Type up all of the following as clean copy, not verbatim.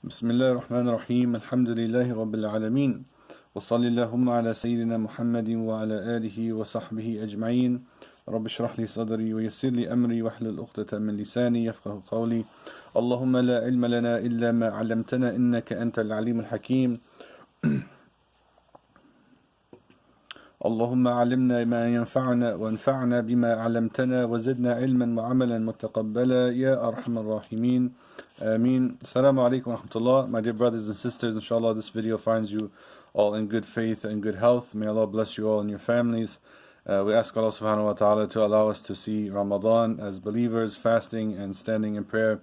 بسم الله الرحمن الرحيم الحمد لله رب العالمين وصلى اللهم على سيدنا محمد وعلى آله وصحبه أجمعين رب اشرح لي صدري ويسر لي أمري واحلل عقدة من لساني يفقه قولي اللهم لا علم لنا إلا ما علمتنا إنك أنت العليم الحكيم اللهم علمنا ما ينفعنا وانفعنا بما علمتنا وزدنا علما وعملا متقبلا يا أرحم الراحمين Ameen. Assalamu alaikum wa rahmatullah. My dear brothers and sisters, inshallah this video finds you all in good faith and good health. May Allah bless you all and your families. We ask Allah subhanahu wa ta'ala to allow us to see Ramadan as believers, fasting and standing in prayer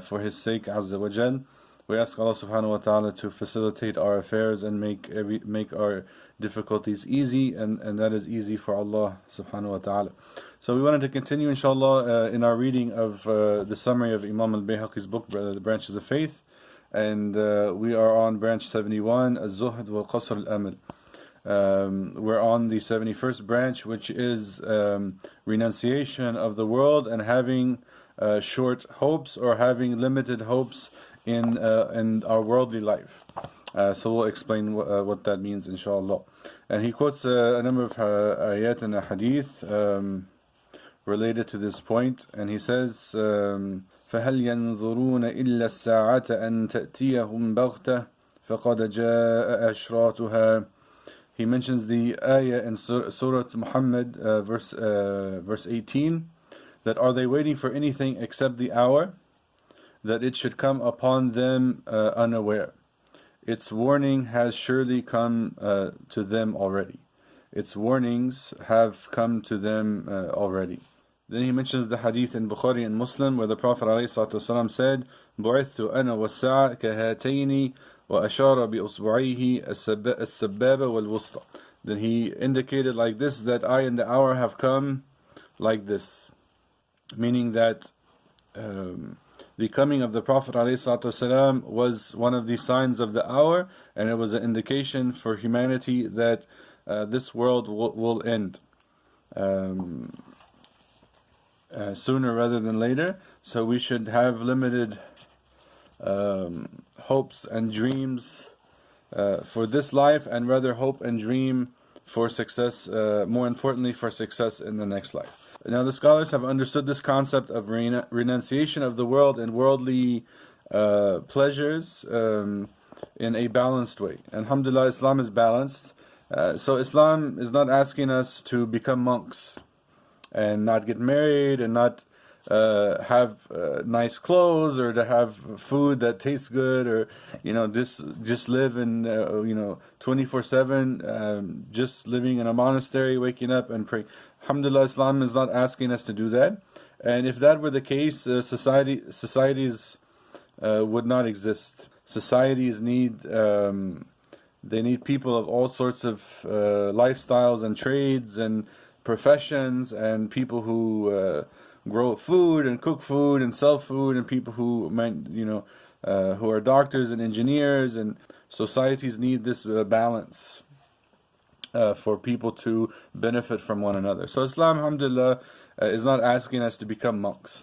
for His sake, Azza wa Jal. We ask Allah subhanahu wa ta'ala to facilitate our affairs and make our difficulties easy, and that is easy for Allah subhanahu wa ta'ala. So we wanted to continue inshallah in our reading of the summary of Imam Al-Bayhaqi's book, The Branches of Faith, and we are on branch 71, Zuhd wa Qasr al-Amal. We're on the 71st branch, which is renunciation of the world and having short hopes or having limited hopes in our worldly life. So we'll explain what that means inshallah. And he quotes a number of ayat and hadith related to this point, and he says فَهَلْ يَنظُرُونَ إِلَّا السَّاعَةَ أَن تَأْتِيَهُمْ بَغْتَةً فَقَدْ جَاءَ أَشْرَاطُهَا. He mentions the ayah in Surah Muhammad verse 18, that are they waiting for anything except the hour that it should come upon them unaware. Its warning has surely come to them already. Its warnings have come to them already. Then he mentions the hadith in Bukhari and Muslim where the Prophet ﷺ said, بُعِثْتُ أَنَا وَالسَّاعَ كَهَاتَيْنِ وَأَشَارَ بِأُصْبُعَيْهِ السَّبَّابَ وَالْوُسْطَى. Then he indicated like this, that I and the hour have come like this. Meaning that the coming of the Prophet ﷺ was one of the signs of the hour, and it was an indication for humanity that this world will end sooner rather than later. So we should have limited hopes and dreams for this life, and rather hope and dream for success, more importantly for success in the next life. Now the scholars have understood this concept of renunciation of the world and worldly pleasures in a balanced way. Alhamdulillah, Islam is balanced. So Islam is not asking us to become monks and not get married and not have nice clothes or to have food that tastes good, or just live in 24/7, just living in a monastery, waking up and praying. Alhamdulillah, Islam is not asking us to do that. And if that were the case, societies would not exist. Societies need people of all sorts of lifestyles and trades and professions, and people who grow food and cook food and sell food, and people who who are doctors and engineers. And societies need this balance for people to benefit from one another. So Islam, alhamdulillah, is not asking us to become monks.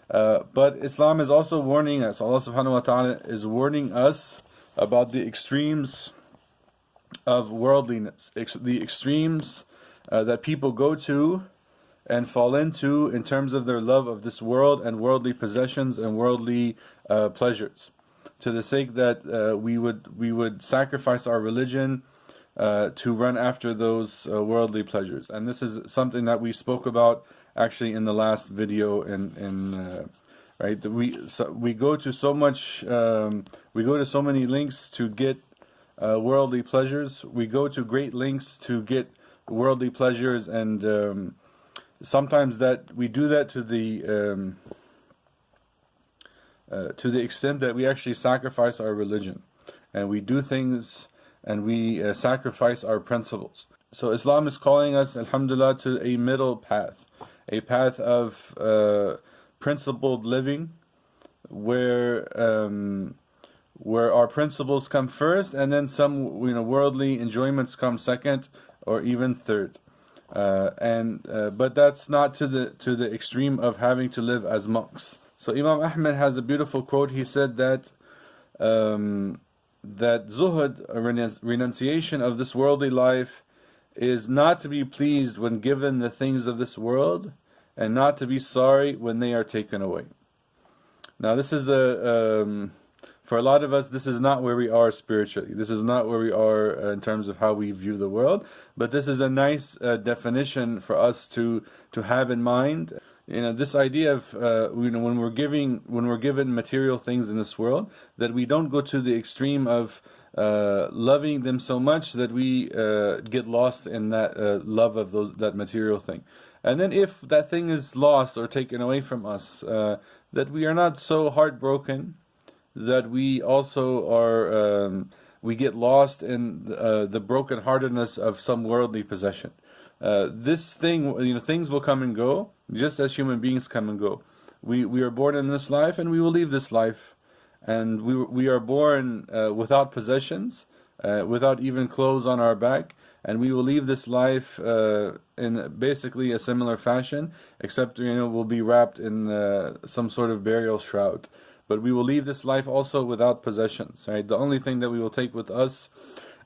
But Islam is also warning us. Allah subhanahu wa ta'ala is warning us about the extremes of worldliness, the extremes that people go to and fall into in terms of their love of this world and worldly possessions and worldly pleasures, to the sake that we would sacrifice our religion to run after those worldly pleasures. And this is something that we spoke about actually in the last video. Right, we go to so much, we go to so many lengths to get worldly pleasures. We go to great lengths to get worldly pleasures, and sometimes that we do that to the extent that we actually sacrifice our religion, and we do things and we sacrifice our principles. So Islam is calling us, alhamdulillah, to a middle path, a path of principled living, where our principles come first, and then some worldly enjoyments come second or even third. But that's not to the extreme of having to live as monks. So Imam Ahmed has a beautiful quote. He said that that zuhd, a renunciation of this worldly life, is not to be pleased when given the things of this world, and not to be sorry when they are taken away. Now this is for a lot of us, this is not where we are spiritually. This is not where we are in terms of how we view the world. But this is a nice definition for us to have in mind. This idea of when we're given material things in this world, that we don't go to the extreme of loving them so much that we get lost in that love of that material thing. And then if that thing is lost or taken away from us, that we are not so heartbroken that we also are we get lost in the brokenheartedness of some worldly possession. This thing, things will come and go, just as human beings come and go. We are born in this life, and we will leave this life. And we are born without possessions, without even clothes on our back, and we will leave this life in basically a similar fashion, except we'll be wrapped in some sort of burial shroud. But we will leave this life also without possessions. Right? The only thing that we will take with us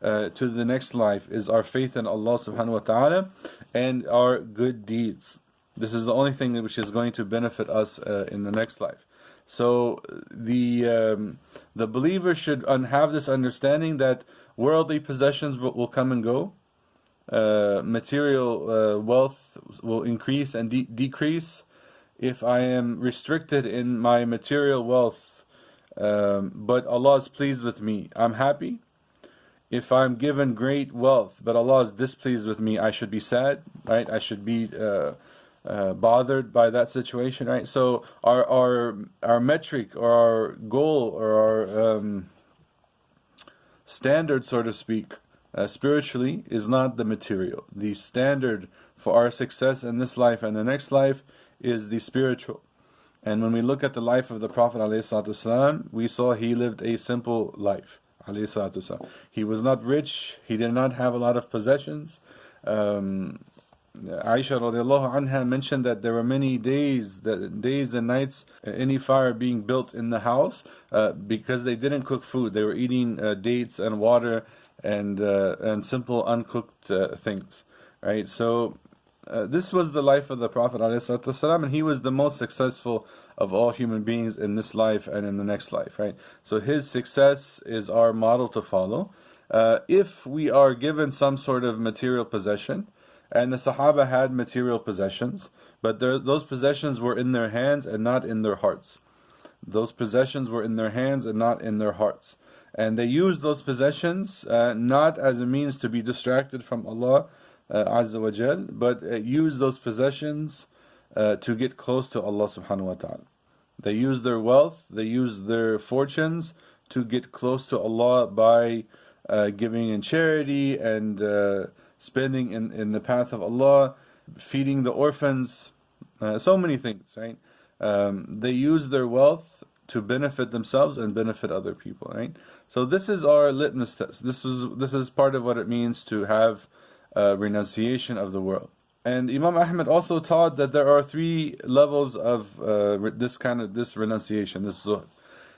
to the next life is our faith in Allah subhanahu wa ta'ala and our good deeds. This is the only thing which is going to benefit us in the next life. So the believer should have this understanding that worldly possessions will come and go. Material wealth will increase and decrease. If I am restricted in my material wealth, but Allah is pleased with me, I'm happy. If I'm given great wealth, but Allah is displeased with me, I should be sad, right? I should be bothered by that situation, right? So our metric or our goal or our standard, so to speak, spiritually is not the material. The standard for our success in this life and the next life is the spiritual. And when we look at the life of the Prophet ﷺ, we saw he lived a simple life. He was not rich, he did not have a lot of possessions. Aisha radiallahu anha mentioned that there were many days and nights, any fire being built in the house because they didn't cook food. They were eating dates and water and simple uncooked things. Right? So this was the life of the Prophet ﷺ, and he was the most successful of all human beings in this life and in the next life. Right? So his success is our model to follow. If we are given some sort of material possession, and the Sahaba had material possessions, but those possessions were in their hands and not in their hearts. Those possessions were in their hands and not in their hearts. And they used those possessions not as a means to be distracted from Allah Azza wa Jal, but use those possessions to get close to Allah subhanahu wa ta'ala. They use their wealth, they use their fortunes to get close to Allah by giving in charity and spending in the path of Allah, feeding the orphans, so many things, right? They use their wealth to benefit themselves and benefit other people, right? So this is our litmus test. This is part of what it means to have renunciation of the world. And Imam Ahmad also taught that there are 3 levels of this renunciation, this zuhd.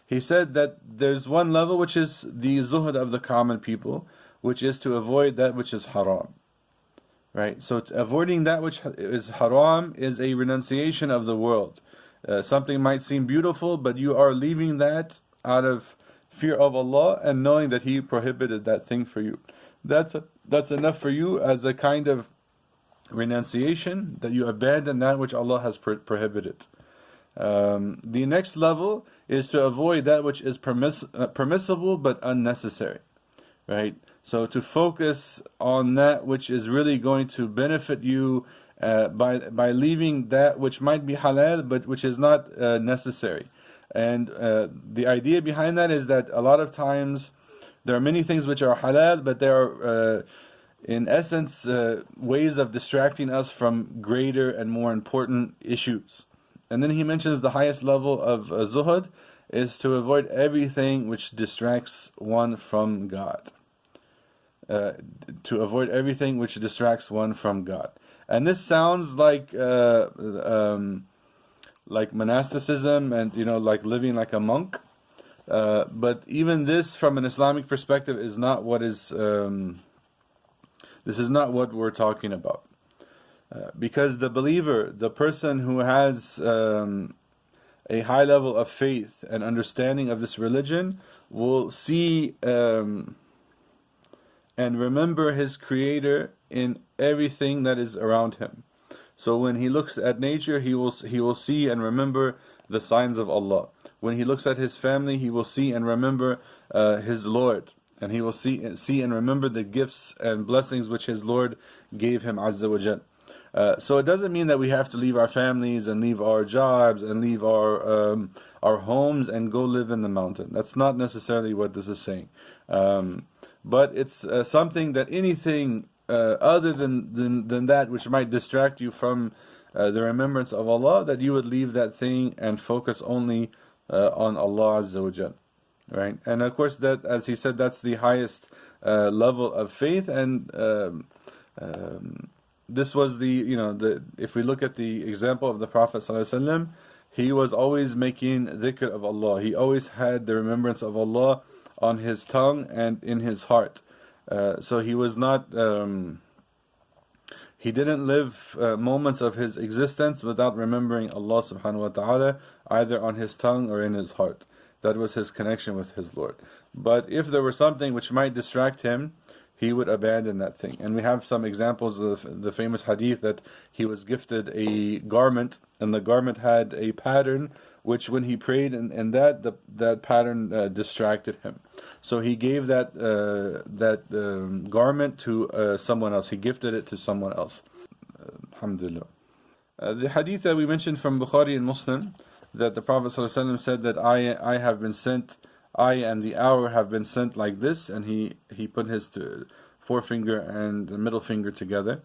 He said that there's one level which is the zuhd of the common people, which is to avoid that which is haram. Right? So avoiding that which is haram is a renunciation of the world. Something might seem beautiful, but you are leaving that out of fear of Allah and knowing that He prohibited that thing for you. That's enough for you as a kind of renunciation, that you abandon that which Allah has prohibited. The next level is to avoid that which is permissible but unnecessary. Right? So to focus on that which is really going to benefit you by leaving that which might be halal but which is not necessary. And the idea behind that is that a lot of times there are many things which are halal, but they are in essence ways of distracting us from greater and more important issues. And then he mentions the highest level of zuhd is to avoid everything which distracts one from God. To avoid everything which distracts one from God. And this sounds like monasticism and like living like a monk. But even this, from an Islamic perspective, is not what is. This is not what we're talking about. Because the believer, the person who has a high level of faith and understanding of this religion, will see and remember his Creator in everything that is around him. So when he looks at nature, he will see and remember the signs of Allah. When he looks at his family, he will see and remember his Lord, and he will see and remember the gifts and blessings which his Lord gave him, Azza wa Jal. So it doesn't mean that we have to leave our families and leave our jobs and leave our homes and go live in the mountain. That's not necessarily what this is saying. But it's something that anything other than that which might distract you from the remembrance of Allah, that you would leave that thing and focus only on Allah Azza wa Jal. Right? And of course, that, as he said, that's the highest level of faith. And this was if we look at the example of the Prophet ﷺ, he was always making dhikr of Allah. He always had the remembrance of Allah on his tongue and in his heart. So he was not, he didn't live moments of his existence without remembering Allah subhanahu wa ta'ala, either on his tongue or in his heart. That was his connection with his Lord. But if there were something which might distract him, he would abandon that thing. And we have some examples of the famous hadith that he was gifted a garment, and the garment had a pattern which, when he prayed and that pattern distracted him. So he gave that garment to someone else. He gifted it to someone else. Alhamdulillah. The hadith that we mentioned from Bukhari and Muslim, that the Prophet ﷺ said that I have been sent, I and the hour have been sent like this, and he put his forefinger and the middle finger together,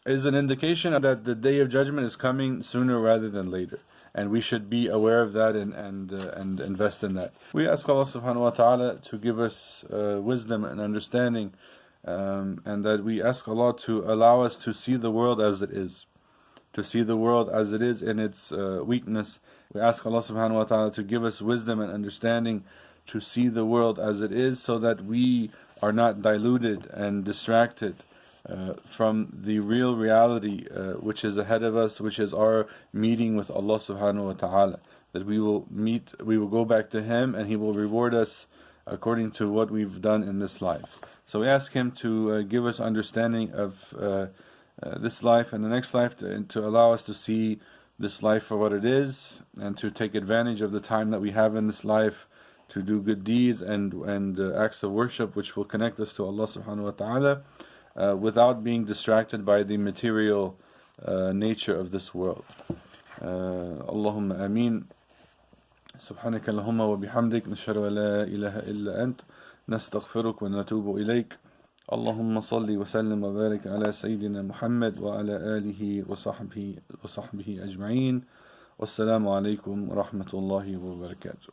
is an indication that the Day of Judgment is coming sooner rather than later. And we should be aware of that and invest in that. We ask Allah subhanahu wa ta'ala to give us wisdom and understanding, and that we ask Allah to allow us to see the world as it is. To see the world as it is in its weakness. We ask Allah subhanahu wa ta'ala to give us wisdom and understanding to see the world as it is, so that we are not diluted and distracted from the real reality which is ahead of us, which is our meeting with Allah subhanahu wa ta'ala. That we will go back to Him, and He will reward us according to what we've done in this life. So we ask Him to give us understanding of this life and the next life, to allow us to see this life for what it is, and to take advantage of the time that we have in this life to do good deeds and acts of worship which will connect us to Allah subhanahu wa ta'ala, without being distracted by the material nature of this world. Allahumma ameen. Subhanaka Allahumma wa bihamdik, nashhadu an la ilaha illa ant, nastaghfiruk wa natubu ilayk. Allahumma salli wa sallim wa barik ala Sayyidina Muhammad wa ala alihi wa sahbihi ajma'een. Wassalamu alaikum wa rahmatullahi wa barakatuh.